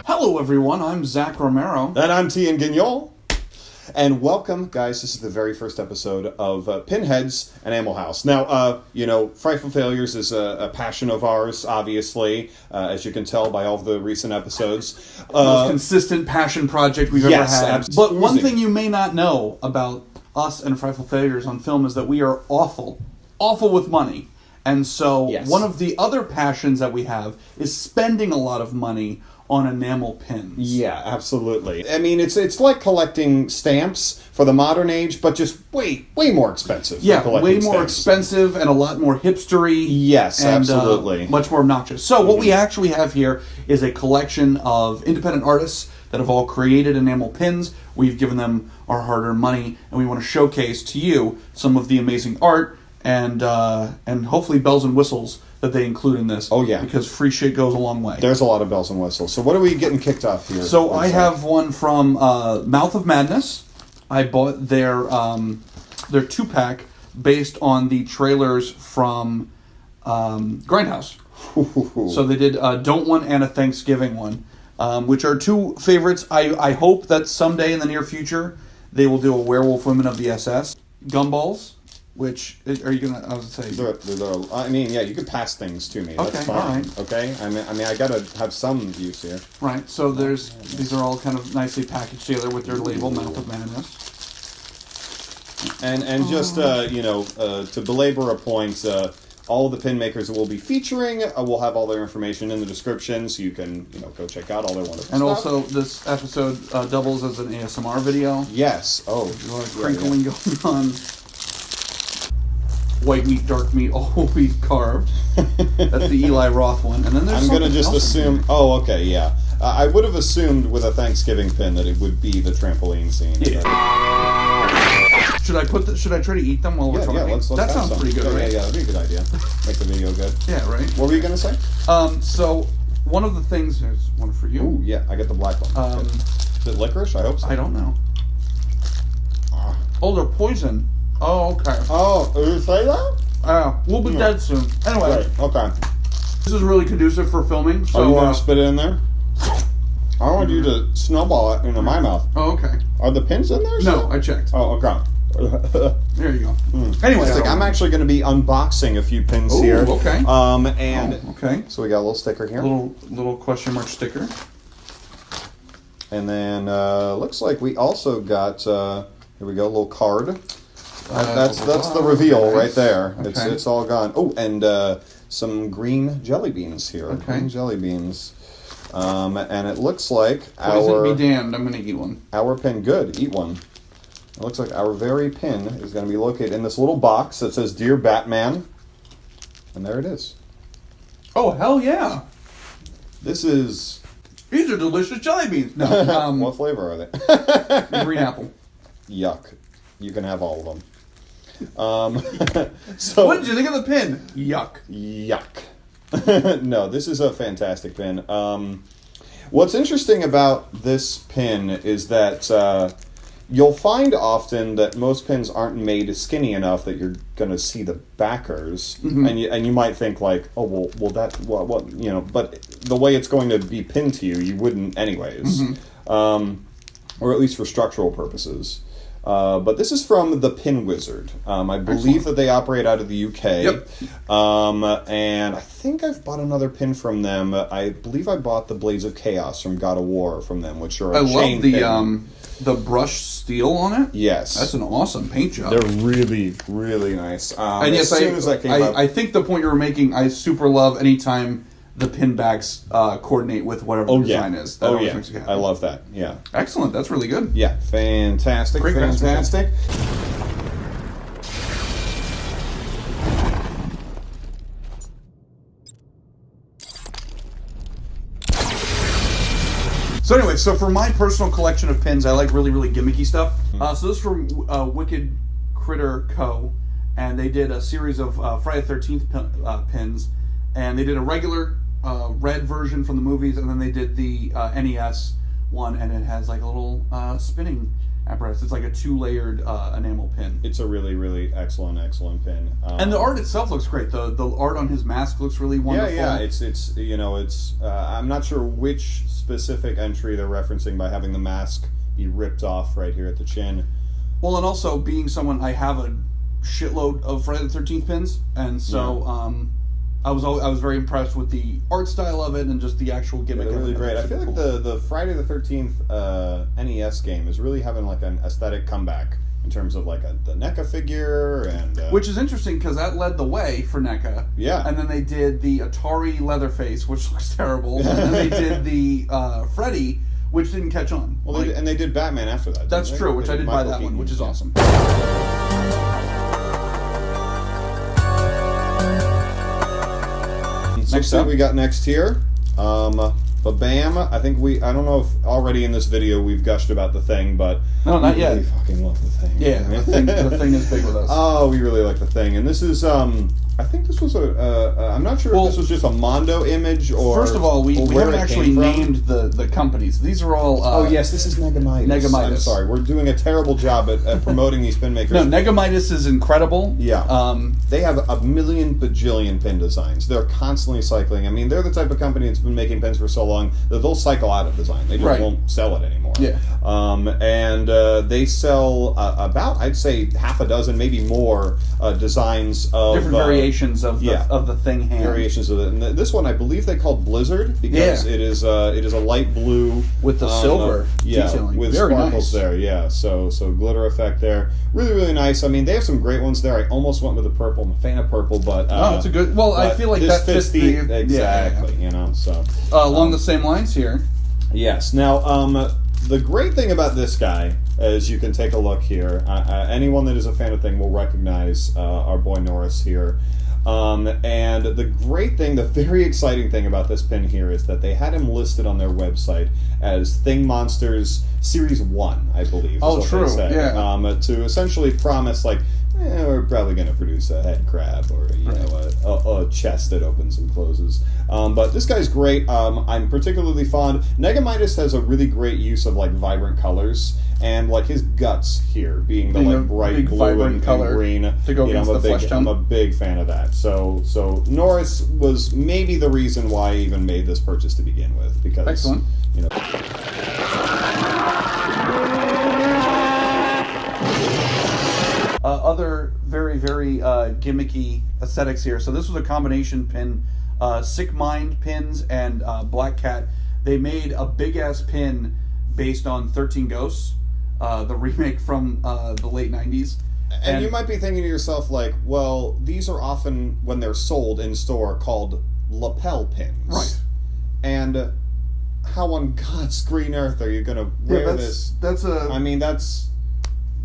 Hello everyone, I'm Zach Romero. And I'm Tian Guignol. And welcome, guys. This is the very first episode of Pinheads and Enamel House. Now, Frightful Failures is a passion of ours, obviously, as you can tell by all of the recent episodes. Most consistent passion project we've ever had. Absolutely. But one thing you may not know about us and Frightful Failures on film is that we are awful with money. And so One of the other passions that we have is spending a lot of money on enamel pins. Yeah, absolutely. I mean, it's like collecting stamps for the modern age, but just way more expensive. Yeah, way more expensive and a lot more hipstery. Yes, and, absolutely. Much more obnoxious. So what we actually have here is a collection of independent artists that have all created enamel pins. We've given them our hard-earned money, and we want to showcase to you some of the amazing art and hopefully bells and whistles that they include in this. Oh, yeah. Because free shit goes a long way. There's a lot of bells and whistles. So what are we getting kicked off here? So I have one from Mouth of Madness. I bought their 2-pack based on the trailers from Grindhouse. So they did Don't One and a Thanksgiving one, which are two favorites. I hope that someday in the near future they will do a Werewolf Women of the SS. Gumballs. Which are you gonna? I was gonna say. I mean, yeah, you could pass things to me. Okay, That's fine. all right. Okay, I mean, I gotta have some use here. Right. So these are all kind of nicely packaged together with their label, Mouth of Madness. And just to belabor a point, all the Pinmakers that we'll be featuring, we'll have all their information in the description, so you can go check out all their wonderful stuff. And also, this episode doubles as an ASMR video. Yes. Oh, a lot of crinkling going on. White meat, dark meat, all wheat carved. That's the Eli Roth one. And then there's I'm gonna just assume. Oh, okay, yeah. I would have assumed with a Thanksgiving pin that it would be the trampoline scene. Yeah. Should I try to eat them while we're talking? Yeah, let's that sounds some. pretty good, right? Yeah, that'd be a good idea. Make the video good. Yeah, right. What were you gonna say? So one of the things, there's one for you. Ooh, yeah, I got the black one. Is it licorice? I hope so. I don't know. Oh, they're poison. Oh, okay. Oh, did you say that? We'll be dead soon. Anyway. Right, okay. This is really conducive for filming, so... Are you going to spit it in there? I want you to snowball it into my mouth. Oh, okay. Are the pins in there? No, I checked. Oh, okay. There you go. Anyway, I'm actually going to be unboxing a few pins here. Okay. Okay. So we got a little sticker here. Little question mark sticker. And then looks like we also got here we go, a little card. That's the reveal right there. Okay. It's all gone. Oh, and some green jelly beans here. Okay. Green jelly beans. And it looks like Poison be damned, I'm going to eat one. Our pin, good, eat one. It looks like our very pin is going to be located in this little box that says Dear Batman. And there it is. Oh, hell yeah. These are delicious jelly beans. No, what flavor are they? Green apple. Yuck. You can have all of them. So what did you think of the pin? Yuck. No, this is a fantastic pin. What's interesting about this pin is that you'll find often that most pins aren't made skinny enough that you're going to see the backers, and you might think like, oh well that what but the way it's going to be pinned to you, you wouldn't anyways, or at least for structural purposes. But this is from the Pin Wizard. I believe that they operate out of the UK. Yep. And I think I've bought another pin from them. I believe I bought the Blades of Chaos from God of War from them, which are a chain pin. I love the brushed steel on it. Yes. That's an awesome paint job. They're really, really nice. And yes, as soon as that came out, I think the point you were making, I super love anytime the pin bags coordinate with whatever the design is. That always makes me happy. I love that. Yeah. Excellent. That's really good. Yeah. Fantastic. Great. Fantastic. So anyway, for my personal collection of pins, I like really, really gimmicky stuff. So this is from Wicked Critter Co. And they did a series of Friday the 13th pins. And they did a regular red version from the movies, and then they did the NES one, and it has like a little spinning apparatus. It's like a 2-layered enamel pin. It's a really, really excellent pin. And the art itself looks great. The art on his mask looks really wonderful. Yeah. It's I'm not sure which specific entry they're referencing by having the mask be ripped off right here at the chin. Well, and also being someone, I have a shitload of Friday the 13th pins, and so I was very impressed with the art style of it and just the actual gimmick. They're really of it. great. I feel like the Friday the 13th NES game is really having like an aesthetic comeback in terms of like the NECA figure and which is interesting because that led the way for NECA. Yeah. And then they did the Atari Leatherface, which looks terrible, and then they did the Freddy, which didn't catch on. Well, they did Batman after that. That's true, which I did buy that one, which is awesome. Next up, we got next here. Bam! I don't know if already in this video we've gushed about the Thing, but no, not yet. We fucking love the Thing. Yeah, the thing is big with us. Oh, we really like the Thing, and this is I think this was I'm not sure if this was just a Mondo image or. First of all, we haven't actually named the companies. These are all. Oh yes, this is Negamidas. Negamidas. I'm sorry, we're doing a terrible job at promoting these pin makers. No, Negamidas is incredible. Yeah. They have a million bajillion pin designs. They're constantly cycling. I mean, they're the type of company that's been making pins for so long that they'll cycle out of design. They just won't sell it anymore. Yeah. And they sell about, I'd say, half a dozen, maybe more designs of different variations of the Thing hand. Variations of it. And this one, I believe they called Blizzard because it is a light blue with the silver detailing. With Very sparkles nice. there. Yeah. So glitter effect there. Really, really nice. I mean, they have some great ones there. I almost went with the purple. I'm a fan of purple, but it's a good. Well, I feel like this that fits the exactly. You know, so along the same lines here. Yes. Now, the great thing about this guy, as you can take a look here, anyone that is a fan of Thing will recognize our boy Norris here. And the great thing, the very exciting thing about this pin here is that they had him listed on their website as Thing Monsters Series 1, I believe. Is what true. They said. Yeah. To essentially promise, like, we're probably going to produce a head crab or a chest that opens and closes. But this guy's great. I'm particularly fond. Negamidas has a really great use of like vibrant colors, and like his guts here being the like bright blue and green to go against the flesh tone. I'm a big fan of that. So Norris was maybe the reason why I even made this purchase to begin with, because excellent. You know. Other very, very gimmicky aesthetics here. So this was a combination pin, Sick Mind pins and Black Cat. They made a big-ass pin based on 13 Ghosts, the remake from the late 90s. And you might be thinking to yourself, like, well, these are often, when they're sold in store, called lapel pins. Right. And how on God's green earth are you going to wear this? I mean,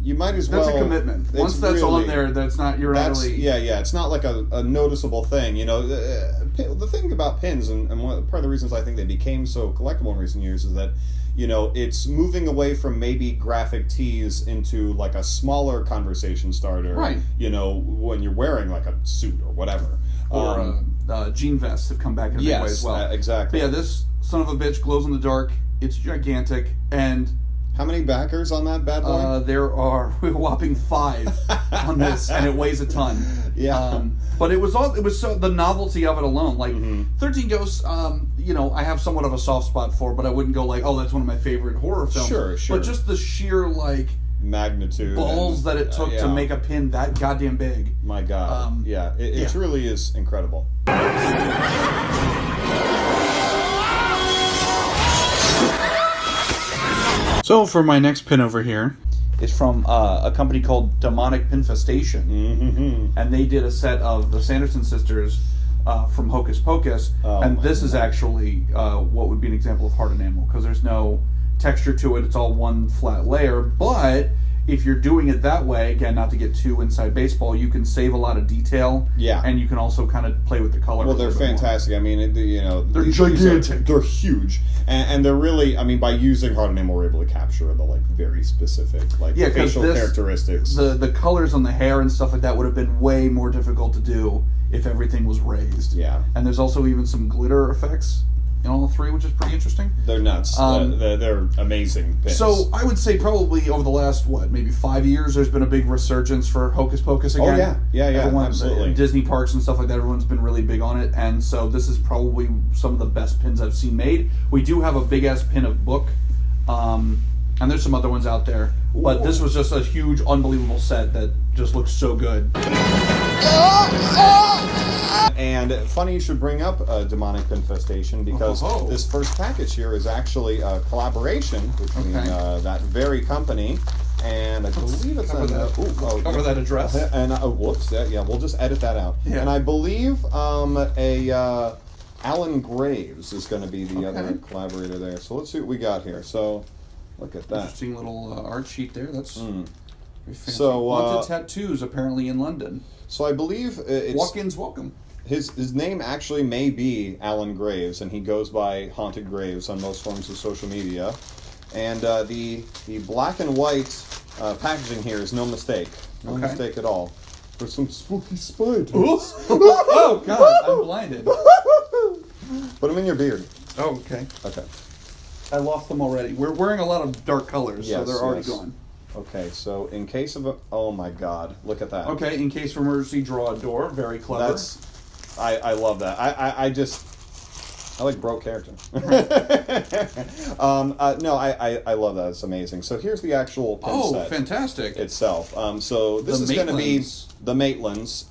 you might as well. That's a commitment. Once that's on there, that's not. It's not like a noticeable thing. You know, the thing about pins, and part of the reasons I think they became so collectible in recent years is that, you know, it's moving away from maybe graphic tees into like a smaller conversation starter. Right. You know, when you're wearing like a suit or whatever. Or jean vests have come back in a big way as well. Exactly. But yeah, this son of a bitch glows in the dark. It's gigantic, and how many backers on that bad boy? There are a whopping 5 on this, and it weighs a ton. Yeah. But it was so the novelty of it alone. Like 13 Ghosts, you know, I have somewhat of a soft spot for, but I wouldn't go like, oh, that's one of my favorite horror films. Sure. But just the sheer like magnitude, balls that it took to make a pin that goddamn big. My God. It truly is incredible. So for my next pin over here, it's from a company called Demonic Pinfestation, and they did a set of the Sanderson sisters from Hocus Pocus, and this is actually what would be an example of hard enamel, because there's no texture to it, it's all one flat layer, but if you're doing it that way, again, not to get too inside baseball, you can save a lot of detail. Yeah. And you can also kind of play with the color. Well, they're fantastic. More. I mean, you know, they're gigantic. They're huge, and they're really. I mean, by using hard enamel, we're able to capture the like very specific like facial characteristics. The colors on the hair and stuff like that would have been way more difficult to do if everything was raised. Yeah. And there's also even some glitter effects in all three, which is pretty interesting. They're nuts. They're amazing pins. So I would say probably over the last, maybe 5 years, there's been a big resurgence for Hocus Pocus again. Oh, yeah, absolutely. Disney parks and stuff like that, everyone's been really big on it, and so this is probably some of the best pins I've seen made. We do have a big-ass pin of Book, and there's some other ones out there, but this was just a huge, unbelievable set that just looks so good. And funny you should bring up Demonic Pinfestation, because this first package here is actually a collaboration between that very company, and I believe it's cover that address. And whoops, we'll just edit that out. Yeah. And I believe Allan Graves is going to be the other collaborator there. So let's see what we got here. So look at that. Interesting little art sheet there. That's very fancy. So Wanted tattoos apparently in London. So I believe it's walk-ins welcome. His name actually may be Allan Graves, and he goes by Haunted Graves on most forms of social media. And the black and white packaging here is no mistake. No mistake at all. For some spooky spiders. Oh, God, I'm blinded. Put them in your beard. Oh, okay. Okay. I lost them already. We're wearing a lot of dark colors, so they're already gone. Okay, so in case of oh my God, look at that. Okay, in case of emergency, draw a door. Very clever. I love that. I like broke character. No, I love that. It's amazing. So here's the actual pin set. Fantastic. Itself. So this is going to be the Maitlands.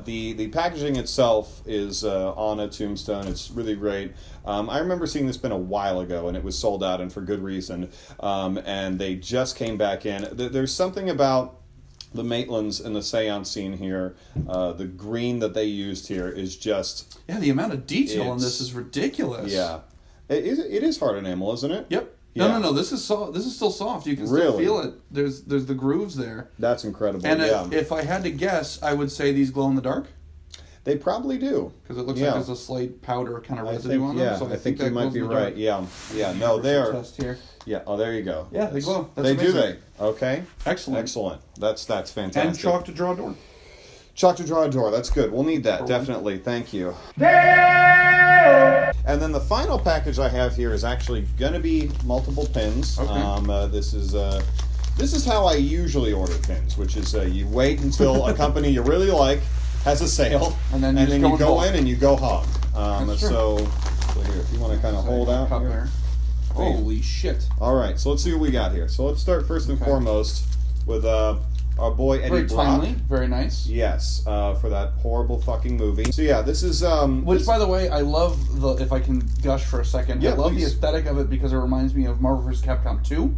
The packaging itself is on a tombstone. It's really great. I remember seeing this pin a while ago, and it was sold out, and for good reason. And they just came back in. There's something about the Maitlands in the seance scene here, the green that they used here is just... Yeah, the amount of detail on this is ridiculous. Yeah. It is hard enamel, isn't it? Yep. Yeah. No. This is still soft. You can still feel it. There's the grooves there. That's incredible. And if I had to guess, I would say these glow in the dark. They probably do. Because it looks like there's a slight powder kind of residue on them. So I think you might be right. Yeah. No, they're... Test here. Yeah. Oh, there you go. Yeah, they glow. That's amazing. Do they? Okay. Excellent. That's fantastic. And chalk to draw a door. Chalk to draw a door. That's good. We'll need that. Definitely. Thank you. And then the final package I have here is actually going to be multiple pins. Okay. This is how I usually order pins, which is you wait until a company you really like has a sale, and then you go in and you go hog. So here, if you want to kind of hold out here. Holy shit. All right, so let's see what we got here. So let's start first and foremost with our boy Eddie Brock. Very timely, very nice. Yes, for that horrible fucking movie. So yeah, this is... Which, by the way, I love if I can gush for a second, I love the aesthetic of it because it reminds me of Marvel vs. Capcom 2.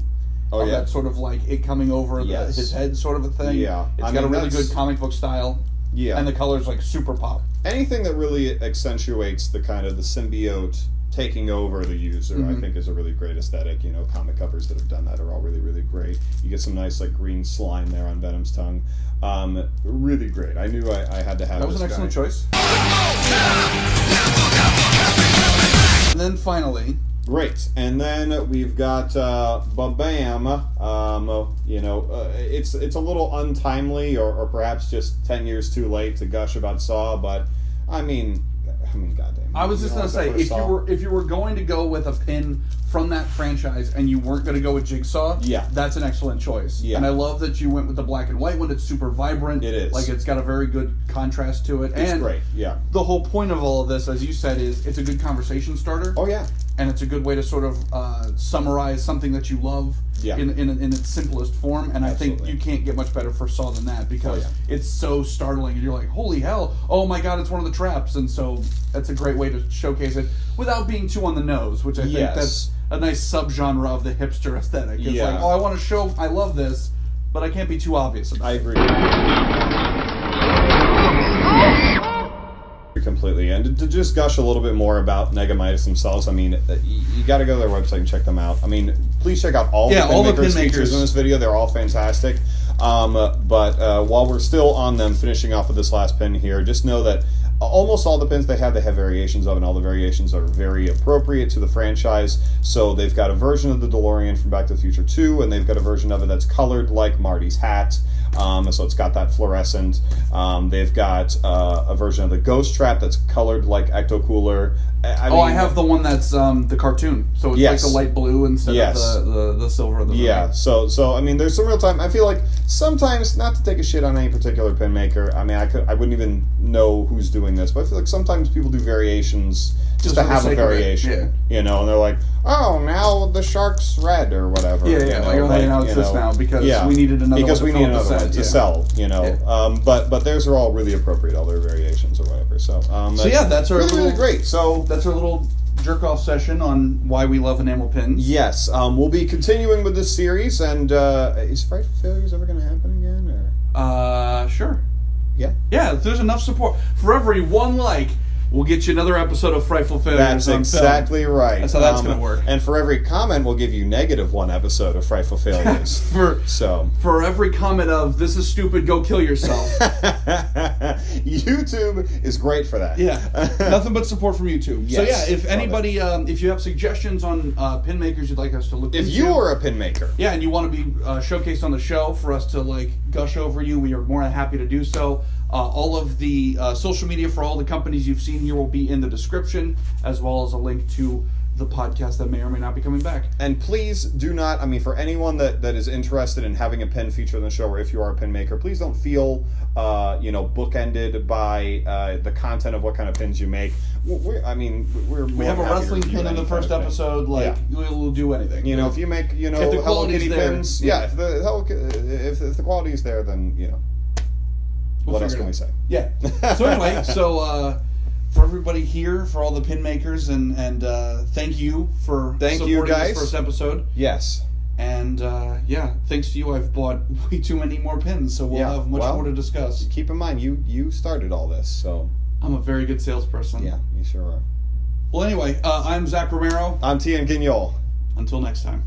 Oh, yeah. That sort of like it coming over his head sort of a thing. Yeah. It's got a really good comic book style. Yeah. And the colors like super pop. Anything that really accentuates the kind of the symbiote taking over the user, I think, is a really great aesthetic. You know, comic covers that have done that are all really, really great. You get some nice like green slime there on Venom's tongue. Really great. I knew I had to have. That was an excellent choice. And then finally. Great, and then we've got Ba-Bam. It's a little untimely, or perhaps just 10 years too late to gush about Saw, but I mean, goddamn. I was just gonna say, if you were going to go with a pin from that franchise and you weren't going to go with Jigsaw, that's an excellent choice. Yeah. And I love that you went with the black and white one. It's super vibrant. It is. Like, it's got a very good contrast to it. It's great, yeah. The whole point of all of this, as you said, is it's a good conversation starter. Oh, yeah. And it's a good way to sort of summarize something that you love in its simplest form. And I think you can't get much better for Saw than that, because it's so startling. And you're like, holy hell, oh my god, it's one of the traps. And so that's a great way to showcase it without being too on the nose, which I think that's a nice subgenre of the hipster aesthetic. It's like, oh, I want to show I love this, but I can't be too obvious about it. I agree. Completely. And to just gush a little bit more about Negamidas themselves, I mean, you got to go to their website and check them out. I mean, please check out all the Pinmakers features in this video. They're all fantastic. But while we're still on them, finishing off with this last pin here, just know that almost all the pins they have variations of, and all the variations are very appropriate to the franchise. So they've got a version of the DeLorean from Back to the Future 2, and they've got a version of it that's colored like Marty's hat. So it's got that fluorescent. They've got a version of the Ghost Trap that's colored like Ecto Cooler. I have the one that's the cartoon. So it's like the light blue instead of the silver. Yeah. So I mean, there's some real time. I feel like sometimes, not to take a shit on any particular pin maker. I mean, I wouldn't even know who's doing this, but I feel like sometimes people do variations just to have a variation. You know, and they're like, oh, now the shark's red or whatever. Now it's this now because we needed another one to sell. You know, but theirs are all really appropriate, all their variations or whatever. So that's our really great. So that's our little jerk-off session on why we love enamel pins. Yes, we'll be continuing with this series, and is Frightful Failures ever going to happen again? Or sure. Yeah? Yeah, if there's enough support. For every one like, we'll get you another episode of Frightful Failures. That's exactly right. That's how that's going to work. And for every comment, we'll give you -1 episode of Frightful Failures. For every comment of, this is stupid, go kill yourself. YouTube is great for that. Yeah. Nothing but support from YouTube. Yes. So yeah, if anybody, if you have suggestions on pin makers you'd like us to look into. If you are a pin maker. Yeah, and you want to be showcased on the show for us to like gush over you, we are more than happy to do so. All of the social media for all the companies you've seen here will be in the description, as well as a link to the podcast that may or may not be coming back. And please do not, I mean, for anyone that is interested in having a pin feature in the show, or if you are a pin maker, please don't feel, bookended by the content of what kind of pins you make. We have a wrestling pin in the first episode. We'll do anything. You know, if you make, Hello Kitty pins, if the quality is there, then what else can we say? Yeah. So anyway, for everybody here, for all the pin makers, and thank you for supporting this first episode. Yes. And thanks to you, I've bought way too many more pins, so we'll have much more to discuss. Keep in mind, you started all this, so I'm a very good salesperson. Yeah, you sure are. Well, anyway, I'm Zach Romero. I'm Tian Guignol. Until next time.